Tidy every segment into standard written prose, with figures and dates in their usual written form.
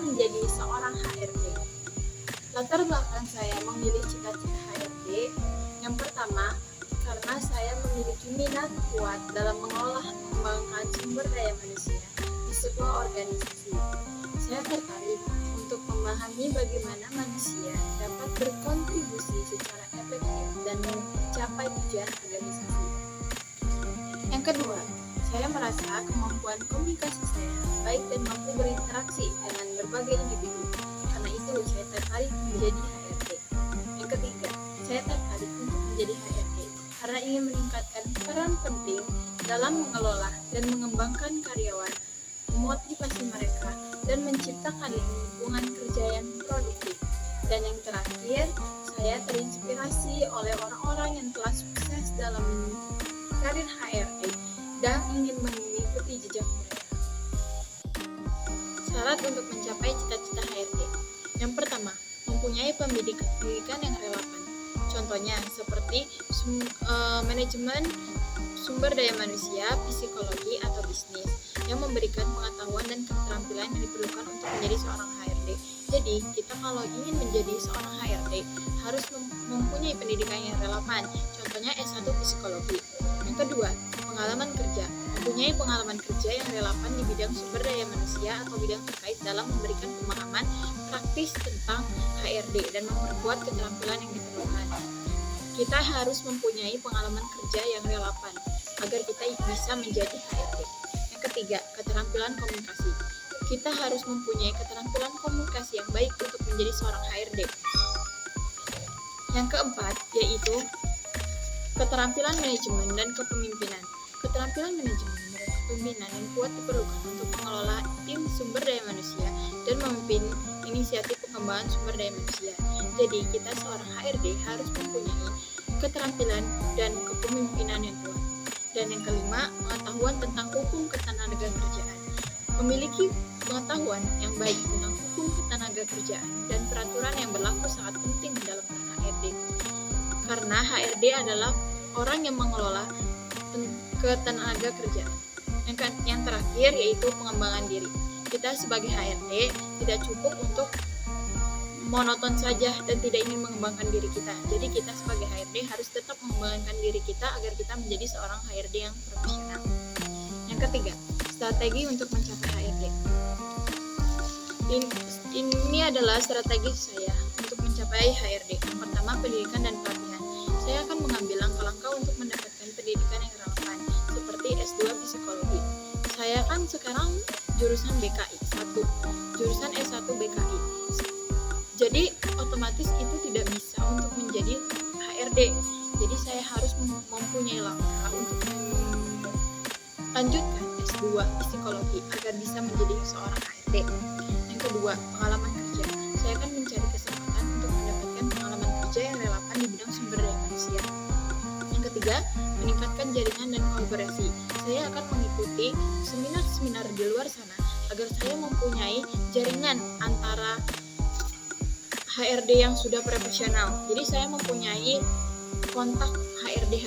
menjadi seorang HRD. Latar belakang saya memilih cita-cita HRD, yang pertama, karena saya memiliki minat kuat dalam mengolah mengembangkan sumber daya manusia di sebuah organisasi. Saya tertarik untuk memahami bagaimana manusia dapat berkontribusi secara efektif dan mencapai tujuan organisasi. Yang kedua, saya merasa kemampuan komunikasi saya baik dan mampu berinteraksi dengan berbagai individu. Karena itu, saya tertarik menjadi HRD. Yang ketiga, saya tertarik untuk menjadi HRD karena ingin meningkatkan peran penting dalam mengelola dan mengembangkan karyawan, memotivasi mereka, dan menciptakan lingkungan kerja yang produktif. Dan yang terakhir, saya terinspirasi oleh orang-orang yang telah sukses dalam karir HRD dan ingin mengikuti jejak mereka. Syarat untuk mencapai cita-cita HRD. Yang pertama, mempunyai pendidikan yang relevan. Contohnya seperti manajemen sumber daya manusia, psikologi, atau bisnis yang memberikan pengetahuan dan keterampilan yang diperlukan untuk menjadi seorang HRD. Jadi, kita kalau ingin menjadi seorang HRD harus mempunyai pendidikan yang relevan. Contohnya S1 psikologi. Yang kedua, pengalaman kerja. Mempunyai pengalaman kerja yang relevan di bidang sumber daya manusia atau bidang terkait dalam memberikan pemahaman praktis tentang HRD dan memperkuat keterampilan yang diperlukan. Kita harus mempunyai pengalaman kerja yang relevan agar kita bisa menjadi HRD. Yang ketiga, keterampilan komunikasi. Kita harus mempunyai keterampilan komunikasi yang baik untuk menjadi seorang HRD. Yang keempat, yaitu keterampilan manajemen dan kepemimpinan. Keterampilan manajemen dan kepemimpinan yang kuat diperlukan untuk mengelola tim sumber daya manusia dan memimpin inisiatif pengembangan sumber daya manusia. Jadi, kita seorang HRD harus mempunyai keterampilan dan kepemimpinan yang kuat. Dan yang kelima, pengetahuan tentang hukum ketenagakerjaan. Memiliki pengetahuan yang baik tentang hukum ketenagakerjaan dan peraturan yang berlaku sangat penting dalam peran HRD. Karena HRD adalah orang yang mengelola ketenagakerjaan. Yang terakhir yaitu pengembangan diri. Kita sebagai HRD tidak cukup untuk monoton saja dan tidak ingin mengembangkan diri kita. Jadi kita sebagai HRD harus tetap mengembangkan diri kita agar kita menjadi seorang HRD yang profesional. Yang ketiga, strategi untuk mencapai HRD. Ini adalah strategi saya untuk mencapai HRD. Yang pertama, pendidikan dan pelatihan. Saya akan mengambil langkah-langkah untuk mendapatkan pendidikan yang relevan, seperti S2 psikologi. Saya kan sekarang jurusan BKI 1, jurusan S1 BKI. Jadi otomatis itu tidak bisa untuk menjadi HRD. Jadi saya harus mempunyai langkah untuk melanjutkan S2 psikologi agar bisa menjadi seorang HRD. Yang kedua, pengalaman kerja. Saya akan mencari kesempatan untuk mendapatkan pengalaman kerja yang relevan di bidang sumber daya manusia. Yang ketiga, meningkatkan jaringan dan kolaborasi. Saya akan mengikuti seminar-seminar di luar sana agar saya mempunyai jaringan antara HRD yang sudah profesional. Jadi saya mempunyai kontak HRD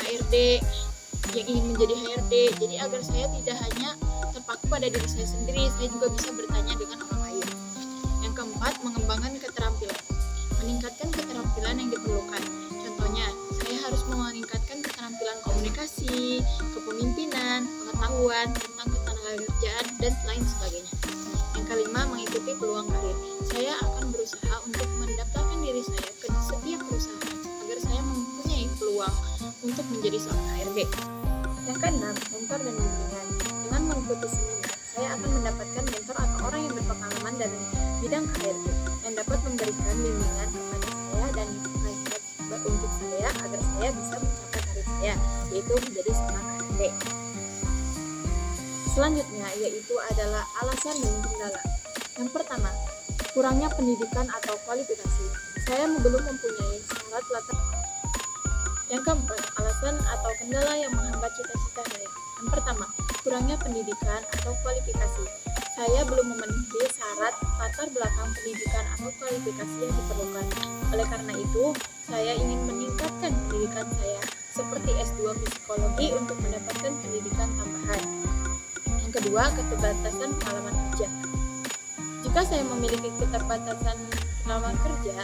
yang ingin menjadi HRD. Jadi agar saya tidak hanya terpaku pada diri saya sendiri, saya juga bisa bertanya dengan orang lain. Yang keempat, mengembangkan keterampilan. Meningkatkan keterampilan yang diperlukan. Contohnya, saya harus meningkatkan keterampilan komunikasi, kepemimpinan, pengetahuan tentang ketenagakerjaan, dan lain sebagainya. Yang kelima, mengikuti peluang karir. Saya akan berusaha untuk mendaftarkan diri saya ke setiap perusahaan agar saya mempunyai peluang untuk menjadi seorang HRD. Yang keenam, mentor dan bimbingan. Dengan mengikuti seminar, saya akan mendapatkan mentor atau orang yang berpengalaman dalam bidang HRD yang dapat memberikan bimbingan kepada saya dan nasihat untuk saya agar saya bisa mencapai karir saya, yaitu menjadi seorang HRD. Selanjutnya yaitu adalah alasan dan kendala. Yang pertama, kurangnya pendidikan atau kualifikasi. Saya belum mempunyai syarat latar. Yang keempat, alasan atau kendala yang menghambat cita-cita saya. Yang pertama, kurangnya pendidikan atau kualifikasi. Saya belum memenuhi syarat latar belakang pendidikan atau kualifikasi yang diperlukan. Oleh karena itu, saya ingin meningkatkan pendidikan saya seperti S2 psikologi untuk mendapatkan pendidikan tambahan. Kedua, keterbatasan pengalaman kerja. Jika Jika saya memiliki keterbatasan pengalaman kerja,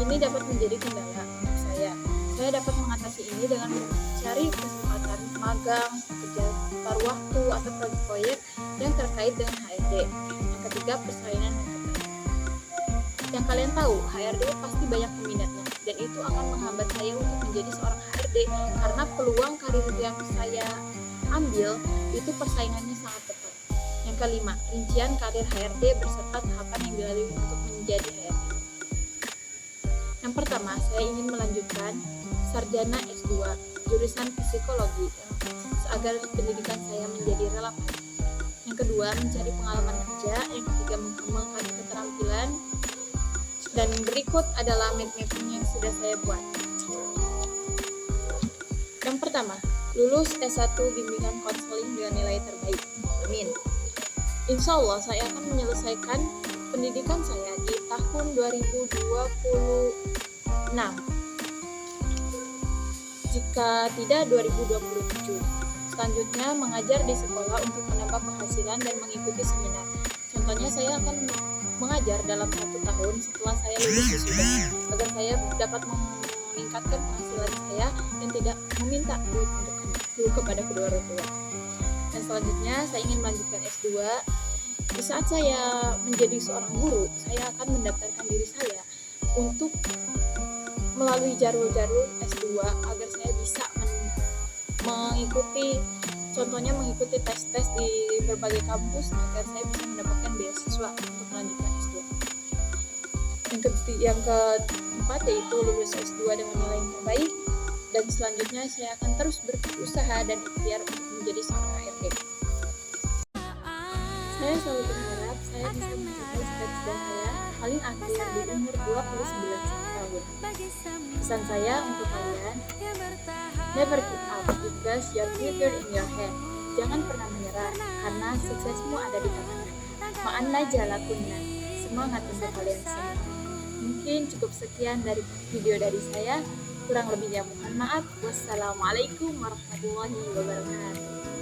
ini dapat menjadi kendala untuk saya. Saya dapat mengatasi ini dengan mencari kesempatan magang, kerja paruh waktu, atau proyek-proyek yang terkait dengan HRD. Yang ketiga, persaingan yang ketat. Yang kalian tahu, HRD pasti banyak peminatnya, dan itu akan menghambat saya untuk menjadi seorang HRD karena peluang karir yang saya ambil itu persaingannya sangat ketat. Yang kelima, rincian karir HRD beserta tahapan yang dilalui untuk menjadi HRD. Yang pertama, saya ingin melanjutkan sarjana S2 jurusan psikologi agar pendidikan saya menjadi relevan. Yang kedua, mencari pengalaman kerja. Yang ketiga, mengembangkan keterampilan. Dan berikut adalah map-mapping yang sudah saya buat. Yang pertama, lulus S1 bimbingan konseling dengan nilai terbaik. Amin. Insya Allah saya akan menyelesaikan pendidikan saya di tahun 2026. Jika tidak 2027. Selanjutnya mengajar di sekolah untuk menambah penghasilan dan mengikuti seminar. Contohnya saya akan mengajar dalam 1 tahun setelah saya lulus wisuda agar saya dapat meningkatkan penghasilan saya dan tidak meminta duit dulu kepada kedua orang tua. Dan selanjutnya saya ingin melanjutkan S2. Di saat saya menjadi seorang guru, saya akan mendaftarkan diri saya untuk melalui jalur-jalur S2 agar saya bisa mengikuti, contohnya mengikuti tes-tes di berbagai kampus agar saya bisa mendapatkan beasiswa untuk melanjutkan S2. Yang keempat yaitu lulus S2 dengan nilai yang terbaik, dan selanjutnya saya akan terus berusaha dan ikhtiar untuk menjadi seorang HRD. Saya selalu berharap saya bisa mencapai cita-cita saya paling akhir di umur 29 tahun. Pesan saya untuk kalian, never give up because your future in your hand. Jangan pernah menyerah karena suksesmu ada di tanganmu. Ma'anna jalakunna. Semangat untuk kalian semua. Mungkin cukup sekian dari video dari saya. Kurang lebihnya mohon maaf. Wassalamualaikum warahmatullahi wabarakatuh.